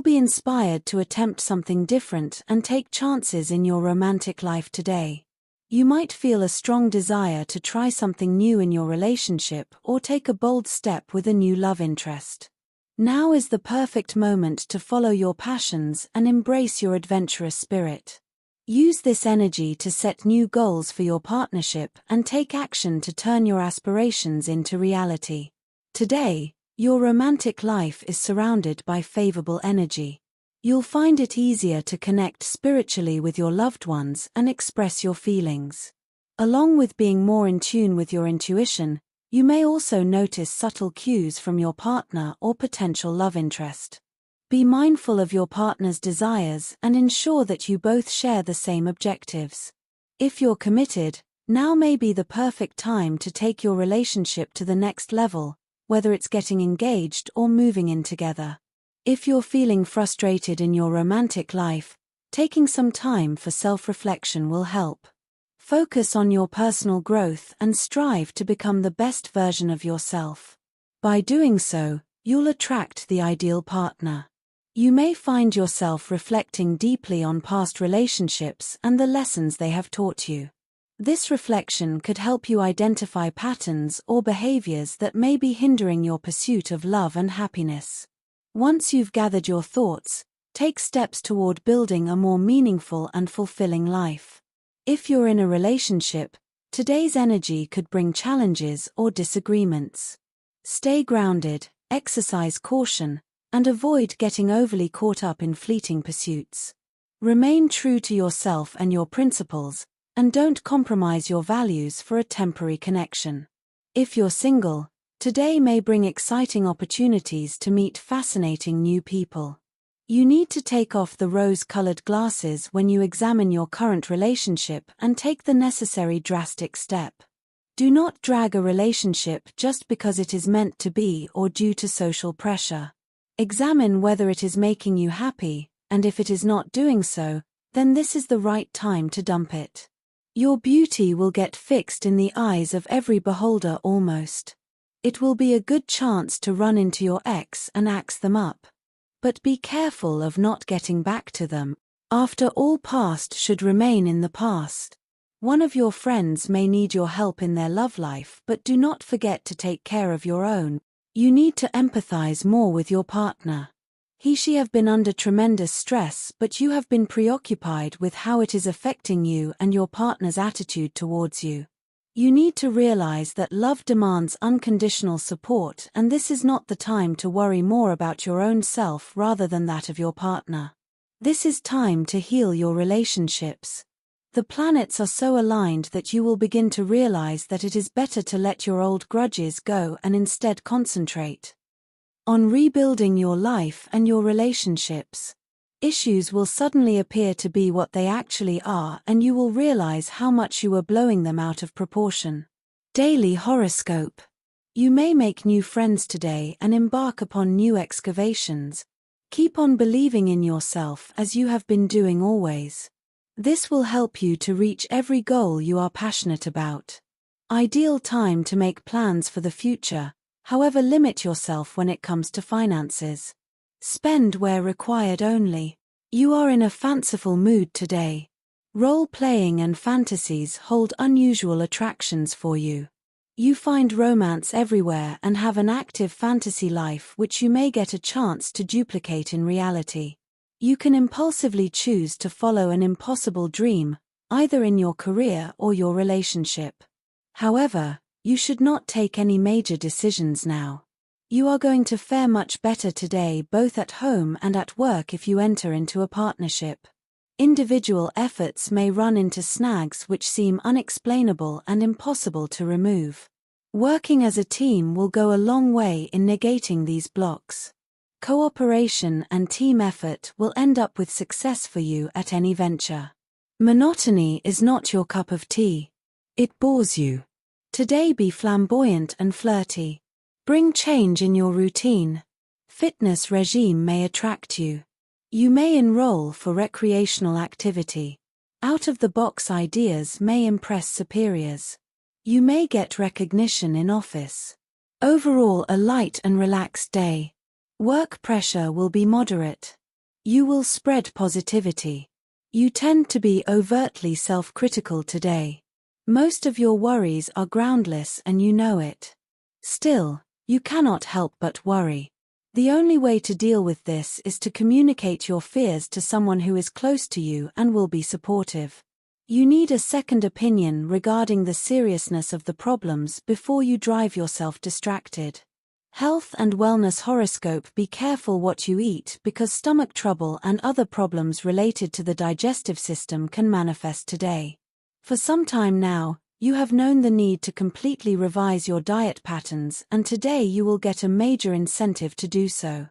be inspired to attempt something different and take chances in your romantic life today. You might feel a strong desire to try something new in your relationship or take a bold step with a new love interest. Now is the perfect moment to follow your passions and embrace your adventurous spirit. Use this energy to set new goals for your partnership and take action to turn your aspirations into reality. Today, your romantic life is surrounded by favorable energy. You'll find it easier to connect spiritually with your loved ones and express your feelings. Along with being more in tune with your intuition, you may also notice subtle cues from your partner or potential love interest. Be mindful of your partner's desires and ensure that you both share the same objectives. If you're committed, now may be the perfect time to take your relationship to the next level, whether it's getting engaged or moving in together. If you're feeling frustrated in your romantic life, taking some time for self-reflection will help. Focus on your personal growth and strive to become the best version of yourself. By doing so, you'll attract the ideal partner. You may find yourself reflecting deeply on past relationships and the lessons they have taught you. This reflection could help you identify patterns or behaviors that may be hindering your pursuit of love and happiness. Once you've gathered your thoughts, take steps toward building a more meaningful and fulfilling life. If you're in a relationship, today's energy could bring challenges or disagreements. Stay grounded, exercise caution, and avoid getting overly caught up in fleeting pursuits. Remain true to yourself and your principles, and don't compromise your values for a temporary connection. If you're single, today may bring exciting opportunities to meet fascinating new people. You need to take off the rose-colored glasses when you examine your current relationship and take the necessary drastic step. Do not drag a relationship just because it is meant to be or due to social pressure. Examine whether it is making you happy, and if it is not doing so, then this is the right time to dump it. Your beauty will get fixed in the eyes of every beholder almost. It will be a good chance to run into your ex and axe them up. But be careful of not getting back to them. After all, past should remain in the past. One of your friends may need your help in their love life, but do not forget to take care of your own. You need to empathize more with your partner. She have been under tremendous stress, but you have been preoccupied with how it is affecting you and your partner's attitude towards you. You need to realize that love demands unconditional support, and this is not the time to worry more about your own self rather than that of your partner. This is time to heal your relationships. The planets are so aligned that you will begin to realize that it is better to let your old grudges go and instead concentrate on rebuilding your life and your relationships. Issues will suddenly appear to be what they actually are, and you will realize how much you were blowing them out of proportion. Daily Horoscope. You may make new friends today and embark upon new excavations. Keep on believing in yourself as you have been doing always. This will help you to reach every goal you are passionate about. Ideal time to make plans for the future, however, limit yourself when it comes to finances. Spend where required only. You are in a fanciful mood today. Role-playing and fantasies hold unusual attractions for you. You find romance everywhere and have an active fantasy life which you may get a chance to duplicate in reality. You can impulsively choose to follow an impossible dream, either in your career or your relationship. However, you should not take any major decisions now. You are going to fare much better today both at home and at work if you enter into a partnership. Individual efforts may run into snags which seem unexplainable and impossible to remove. Working as a team will go a long way in negating these blocks. Cooperation and team effort will end up with success for you at any venture. Monotony is not your cup of tea. It bores you. Today be flamboyant and flirty. Bring change in your routine. Fitness regime may attract you. You may enroll for recreational activity. Out-of-the-box ideas may impress superiors. You may get recognition in office. Overall, a light and relaxed day. Work pressure will be moderate. You will spread positivity. You tend to be overtly self-critical today. Most of your worries are groundless and you know it. Still, you cannot help but worry. The only way to deal with this is to communicate your fears to someone who is close to you and will be supportive. You need a second opinion regarding the seriousness of the problems before you drive yourself distracted. Health and wellness horoscope. Be careful what you eat because stomach trouble and other problems related to the digestive system can manifest today. For some time now, you have known the need to completely revise your diet patterns, and today you will get a major incentive to do so.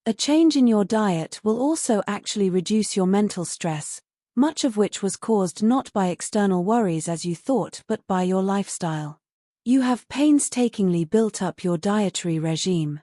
A change in your diet will also actually reduce your mental stress, much of which was caused not by external worries as you thought but by your lifestyle. You have painstakingly built up your dietary regime.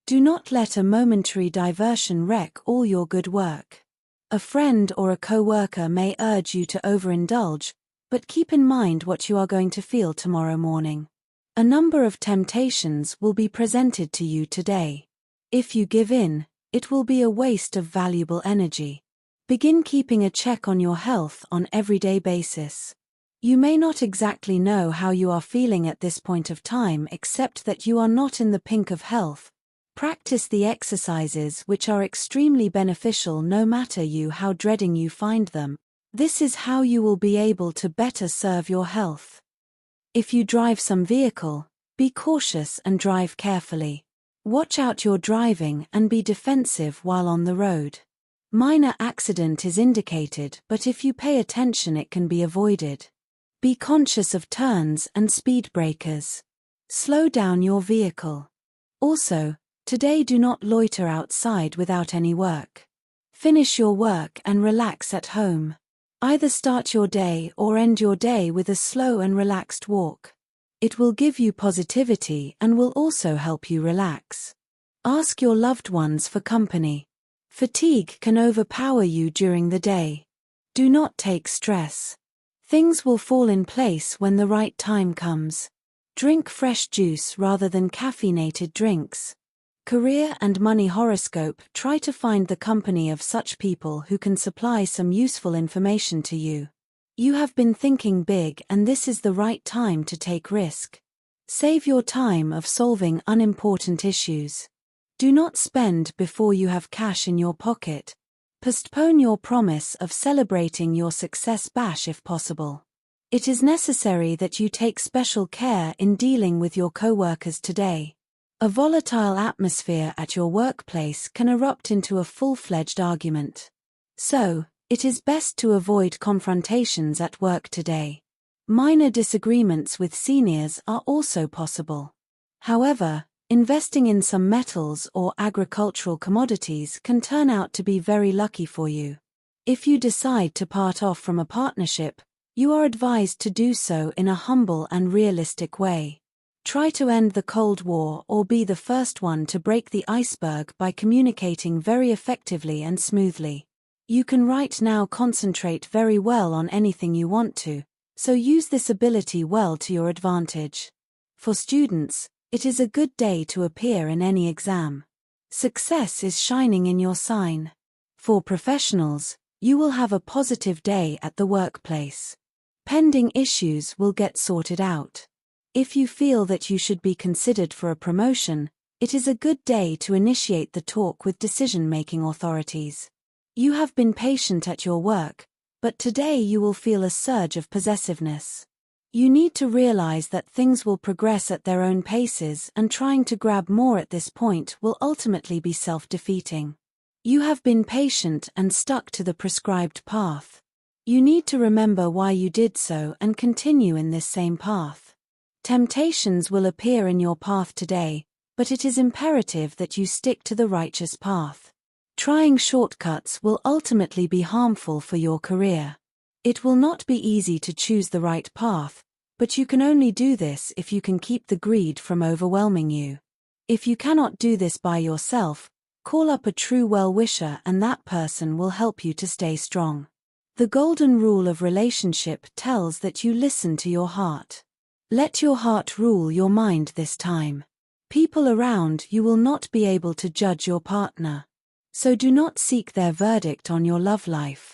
Do not let a momentary diversion wreck all your good work. A friend or a co-worker may urge you to overindulge, but keep in mind what you are going to feel tomorrow morning. A number of temptations will be presented to you today. If you give in, it will be a waste of valuable energy. Begin keeping a check on your health on an everyday basis. You may not exactly know how you are feeling at this point of time except that you are not in the pink of health. Practice the exercises which are extremely beneficial no matter how dreading you find them. This is how you will be able to better serve your health. If you drive some vehicle, be cautious and drive carefully. Watch out your driving and be defensive while on the road. Minor accident is indicated, but if you pay attention it can be avoided. Be conscious of turns and speed breakers. Slow down your vehicle. Also, today do not loiter outside without any work. Finish your work and relax at home. Either start your day or end your day with a slow and relaxed walk. It will give you positivity and will also help you relax. Ask your loved ones for company. Fatigue can overpower you during the day. Do not take stress. Things will fall in place when the right time comes. Drink fresh juice rather than caffeinated drinks. Career and money horoscope. Try to find the company of such people who can supply some useful information to you. You have been thinking big and this is the right time to take risk. Save your time of solving unimportant issues. Do not spend before you have cash in your pocket. Postpone your promise of celebrating your success bash if possible. It is necessary that you take special care in dealing with your co-workers today. A volatile atmosphere at your workplace can erupt into a full-fledged argument. So, it is best to avoid confrontations at work today. Minor disagreements with seniors are also possible. However, investing in some metals or agricultural commodities can turn out to be very lucky for you. If you decide to part off from a partnership, you are advised to do so in a humble and realistic way. Try to end the Cold War or be the first one to break the iceberg by communicating very effectively and smoothly. You can right now concentrate very well on anything you want to, so use this ability well to your advantage. For students, it is a good day to appear in any exam. Success is shining in your sign. For professionals, you will have a positive day at the workplace. Pending issues will get sorted out. If you feel that you should be considered for a promotion, it is a good day to initiate the talk with decision-making authorities. You have been patient at your work, but today you will feel a surge of possessiveness. You need to realize that things will progress at their own paces and trying to grab more at this point will ultimately be self-defeating. You have been patient and stuck to the prescribed path. You need to remember why you did so and continue in this same path. Temptations will appear in your path today, but it is imperative that you stick to the righteous path. Trying shortcuts will ultimately be harmful for your career. It will not be easy to choose the right path, but you can only do this if you can keep the greed from overwhelming you. If you cannot do this by yourself, call up a true well-wisher and that person will help you to stay strong. The golden rule of relationship tells that you listen to your heart. Let your heart rule your mind this time. People around you will not be able to judge your partner. So do not seek their verdict on your love life.